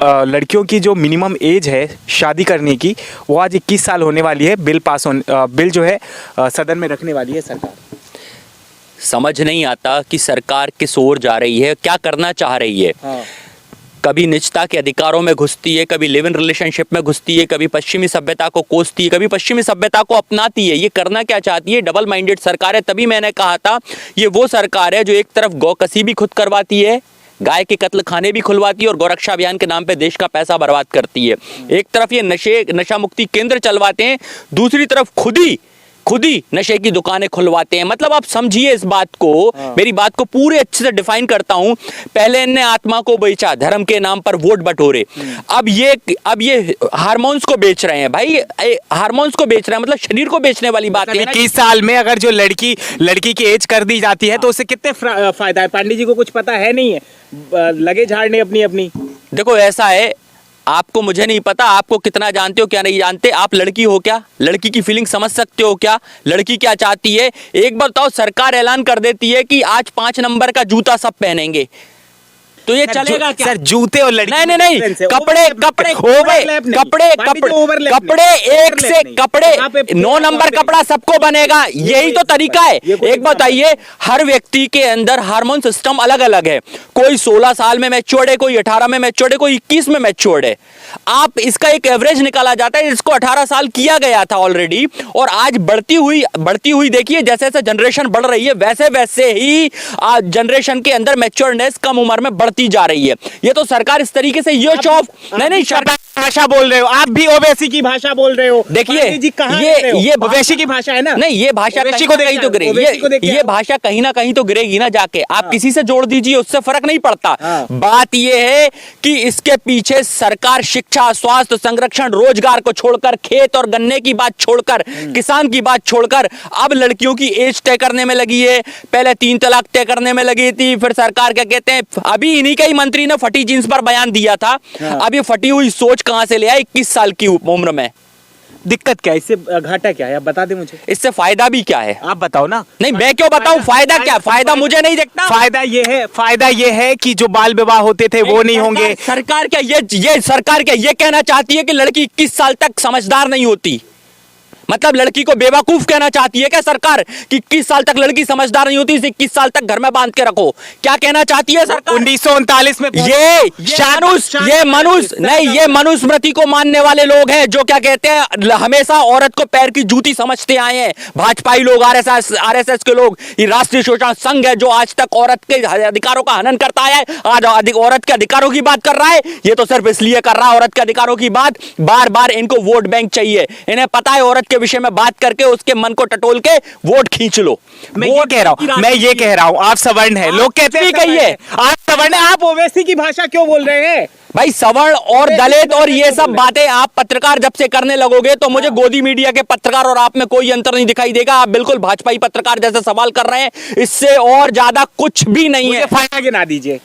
लड़कियों की जो मिनिमम एज है शादी करने की वो आज 21 साल होने वाली है। बिल जो है सदन में रखने वाली है सरकार। समझ नहीं आता कि सरकार किस ओर जा रही है, क्या करना चाह रही है। हाँ। कभी निजता के अधिकारों में घुसती है, कभी लिव इन रिलेशनशिप में घुसती है, कभी पश्चिमी सभ्यता को कोसती है, कभी पश्चिमी सभ्यता को अपनाती है। ये करना क्या चाहती है? डबल माइंडेड सरकार है। तभी मैंने कहा था ये वो सरकार है जो एक तरफ गौकसी भी खुद करवाती है, गाय के कत्ल खाने भी खुलवाती है और गौरक्षा अभियान के नाम पे देश का पैसा बर्बाद करती है। एक तरफ ये नशा मुक्ति केंद्र चलवाते हैं, दूसरी तरफ खुद ही नशे की दुकानें खुलवाते हैं। मतलब आप समझिए इस बात को। मेरी बात को पूरे अच्छे से डिफाइन करता हूं। पहले इनने आत्मा को बेचा, धर्म के नाम पर वोट बटोरे। अब ये हार्मोन्स को बेच रहे हैं भाई। हार्मोन्स को बेच रहे हैं मतलब शरीर को बेचने वाली बात है। 21 साल में अगर जो लड़की की एज कर दी जाती है तो उससे कितने फायदा है? पांडे जी को कुछ पता है नहीं है, लगे झाड़ने अपनी। देखो ऐसा है, आपको मुझे नहीं पता आपको कितना जानते हो क्या नहीं जानते। आप लड़की हो क्या? लड़की की फीलिंग समझ सकते हो क्या? लड़की क्या चाहती है एक बार बताओ। सरकार ऐलान कर देती है कि आज 5 नंबर का जूता सब पहनेंगे, तो ये चलेगा क्या? सर जूते और लड़की नहीं कपड़े 9 नंबर कपड़ा सबको बनेगा, यही तो तरीका है। एक बताइए, हर व्यक्ति के अंदर हार्मोन सिस्टम अलग अलग है। कोई 16 साल में मैच्योर्ड है, कोई 18 में मैच्योर्ड है, कोई 21 में मैच्योर्ड है। आप इसका एक एवरेज निकाला जाता है, इसको 18 साल किया गया था ऑलरेडी। और आज बढ़ती हुई देखिए, जैसे जैसे जनरेशन बढ़ रही है वैसे वैसे ही आज जनरेशन के अंदर मैच्योर्डनेस कम उम्र में बढ़ती जा रही है। ये तो सरकार इस तरीके से ये शो नहीं सरकार भाषा बोल रहे हो आप भी, ओवैसी की भाषा बोल रहे हो। देखिए ये ओवैसी की भाषा है ना। नहीं, ये भाषा कहीं को कहीं तो गिरेगी, ये भाषा कहीं ना कहीं तो गिरेगी ना जाके। आप किसी से जोड़ दीजिए, उससे फर्क नहीं पड़ता। बात ये है कि इसके पीछे सरकार शिक्षा, स्वास्थ्य, संरक्षण, रोजगार को छोड़कर, खेत और गन्ने की बात छोड़कर, किसान की बात छोड़कर अब लड़कियों की एज तय करने में लगी है। पहले 3 तलाक तय करने में लगी थी, फिर सरकार क्या कहते हैं, अभी इन्हीं के ही मंत्री ने फटी जींस पर बयान दिया था। अब ये फटी हुई सोच कहां से ले आए 21 साल की उम्र में? दिक्कत क्या है इससे? घाटा क्या है आप बता दें मुझे। इससे फायदा भी क्या है आप बताओ ना। नहीं मैं क्यों बताऊं? फायदा क्या? फायदा मुझे नहीं दिखता। फायदा ये है कि जो बाल विवाह होते थे वो नहीं होंगे। सरकार क्या ये सरकार क्या ये कहना चाहती है कि लड़की 21 साल तक समझदार नहीं होती? मतलब लड़की को बेवकूफ कहना चाहती है क्या सरकार कि 21 साल तक लड़की समझदार नहीं होती, इसे 21 साल तक घर में बांध के रखो? क्या कहना चाहती है सरकार? 1939 में ये मनुस्मृति को मानने वाले लोग हैं जो क्या कहते हैं, हमेशा औरत को पैर की जूती समझते आए हैं। भाजपाई लोग, आरएसएस के लोग, ये राष्ट्रीय शोषण संघ है जो आज तक औरत के अधिकारों का हनन करता है, आज औरत के अधिकारों की बात कर रहा है। ये तो सिर्फ इसलिए कर रहा है औरत के अधिकारों की बात, बार बार इनको वोट बैंक चाहिए। इन्हें पता है औरत के विषय में बात करके उसके मन को टटोल के वोट खींच लो। मैं ये कह रहा हूं आप सवर्ण है, लोग कहते हैं कहिए आप सवर्ण, आप ओवैसी की भाषा क्यों बोल रहे हैं भाई? सवर्ण और दलित और ये सब बातें आप पत्रकार जब से करने लगोगे तो मुझे गोदी मीडिया के पत्रकार और आप में कोई अंतर नहीं दिखाई देगा। आप बिल्कुल भाजपाई पत्रकार जैसे सवाल कर रहे हैं, इससे और ज्यादा कुछ भी नहीं है। फायदा गिना दीजिए।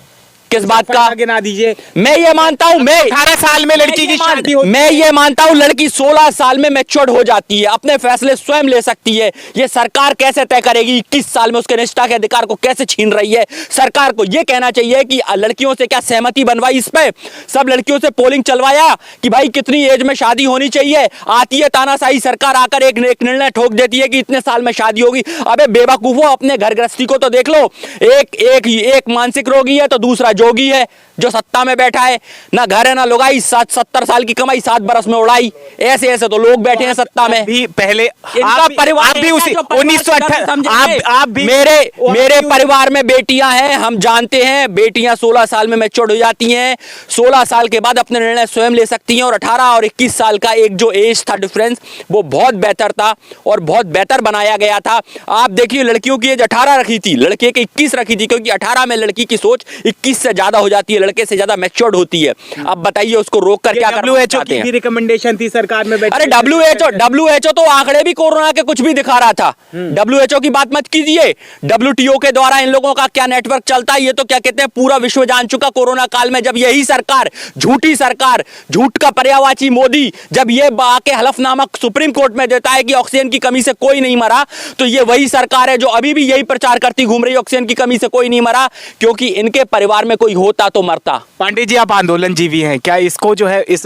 किस बात का गिना दीजिए? मैं ये मानता हूं, मैं 18 साल में लड़की की शादी होती है। मैं ये मानता हूं लड़की 16 साल में मैच्योर्ड हो जाती है, अपने फैसले स्वयं ले सकती है। ये सरकार कैसे तय करेगी 21 साल में उसके निष्ठा के अधिकार को कैसे छीन रही है? सरकार को ये कहना चाहिए कि लड़कियों से क्या सहमति बनवाई, इस पे सब लड़कियों से पोलिंग चलवाया कि भाई कितनी एज में शादी होनी चाहिए। आती है तानाशाही सरकार, आकर एक निर्णय ठोक देती है कि इतने साल में शादी होगी। अबे बेवकूफो, अपने घर गृहस्थी को तो देख लो। एक मानसिक रोगी है तो दूसरा जोगी है जो सत्ता में बैठा है। ना घर है ना लुगाई, 70 साल की कमाई 7 बरस में उड़ाई। ऐसे तो लोग बैठे हैं सत्ता में। भी पहले इनका परिवार भी उसी 1918 आप भी मेरे परिवार में बेटियां हैं, हम जानते हैं। बेटियां 16 साल में मैच्योर्ड हो जाती हैं, 16 साल के बाद अपने निर्णय स्वयं ले सकती हैं। और 18 और 21 साल का एक जो एज था डिफरेंस, वो बहुत बेहतर था और बहुत बेहतर बनाया गया था। आप देखिए लड़कियों की एज 18 रखी थी, लड़के की 21 रखी थी, क्योंकि 18 में लड़की की सोच 21 से ज्यादा हो जाती है, लड़के से ज्यादा मैच्योर्ड होती है। अब बताइए उसको रोक कर क्या करना चाहते हैं? की रिकमेंडेशन थी सरकार में। अरे डब्ल्यूएचओ तो आंकड़े भी कोरोना के कुछ भी दिखा रहा था। डब्ल्यूएचओ की बात मत कीजिए, डब्ल्यूटीओ के द्वारा इन लोगों का क्या नेटवर्क चलता है ये तो क्या कहते हैं पूरा विश्व जान चुका। कोरोना काल में जब यही सरकार, झूठी सरकार, झूठ का पर्यायवाची मोदी, जब ये आके हलफनामा सुप्रीम कोर्ट में देता है कि ऑक्सीजन की कमी से कोई नहीं मरा, तो ये वही सरकार है जो अभी भी यही प्रचार करती घूम रही है ऑक्सीजन की कमी से कोई नहीं मरा, क्योंकि इनके परिवार में में कोई होता तो मरता। पांडे जी, आप आंदोलन जीवी हैं, क्या इसको जो है इस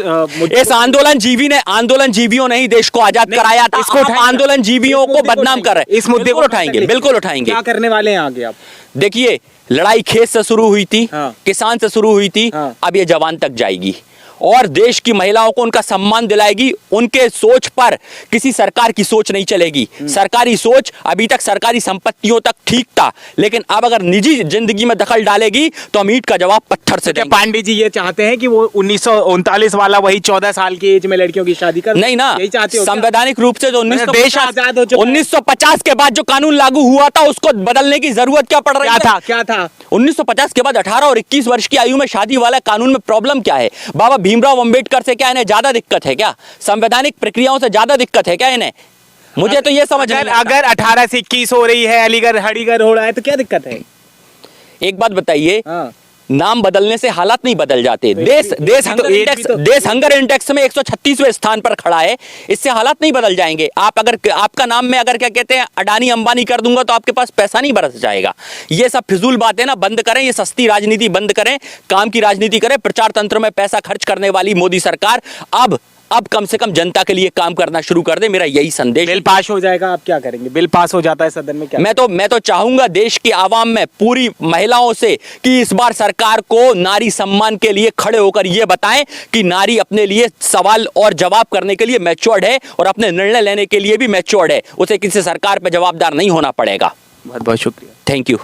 इस आंदोलन जीवियों ने ही देश को आजाद कराया था। इसको आप उठाएंगे। आंदोलन जीवियों को बदनाम कर रहे हैं। इस मुद्दे बिल्कुल को उठाएंगे, बिल्कुल उठाएंगे। क्या करने वाले हैं आगे आप? देखिए, लड़ाई खेत से शुरू हुई थी, हाँ। किसान से शुरू हुई थी, हाँ। अब ये जवान तक जाएगी और देश की महिलाओं को उनका सम्मान दिलाएगी। उनके सोच पर किसी सरकार की सोच नहीं चलेगी। सरकारी सोच अभी तक सरकारी संपत्तियों तक ठीक था, लेकिन अब अगर निजी जिंदगी में दखल डालेगी तो हम ईंट का जवाब पत्थर से क्या देंगे। पांडे जी ये चाहते हैं कि वो 1939 वाला वही 14 साल की एज में लड़कियों की शादी कर? नहीं ना, यही चाहते हो क्या? संवैधानिक रूप से जो देश आजाद हो चुका है। 1950 के बाद जो कानून लागू हुआ था उसको बदलने की जरूरत क्या पड़ रही है? क्या था 1950 के बाद 18 और 21 वर्ष की आयु में शादी वाला कानून में प्रॉब्लम क्या है? बाबा भीमराव अंबेडकर से क्या इन्हें ज्यादा दिक्कत है क्या? संवैधानिक प्रक्रियाओं से ज्यादा दिक्कत है क्या इन्हें? मुझे तो ये समझ नहीं आता। अगर 18 से 21 हो रही है, अलीगढ़ हड़ीगढ़ हो रहा है, तो क्या दिक्कत है? एक बात बताइए, हाँ। नाम बदलने से हालात नहीं बदल जाते। देश हंगर इंडेक्स में 136वें स्थान पर खड़ा है, इससे हालात नहीं बदल जाएंगे। आप अगर आपका नाम में अगर क्या कहते हैं अडानी अंबानी कर दूंगा तो आपके पास पैसा नहीं बरस जाएगा। ये सब फिजूल बातें ना बंद करें, ये सस्ती राजनीति बंद करें, काम की राजनीति करें। प्रचार तंत्र में पैसा खर्च करने वाली मोदी सरकार अब कम से कम जनता के लिए काम करना शुरू कर दे, मेरा यही संदेश। बिल पास हो जाएगा, आप क्या करेंगे? बिल पास हो जाता है सदन में, क्या? मैं तो चाहूंगा देश की आवाम में पूरी महिलाओं से कि इस बार सरकार को नारी सम्मान के लिए खड़े होकर यह बताएं कि नारी अपने लिए सवाल और जवाब करने के लिए मैच्योर्ड है और अपने निर्णय लेने के लिए भी मैच्योर्ड है। उसे किसी सरकार पर जवाबदार नहीं होना पड़ेगा। बहुत बहुत शुक्रिया। Thank you.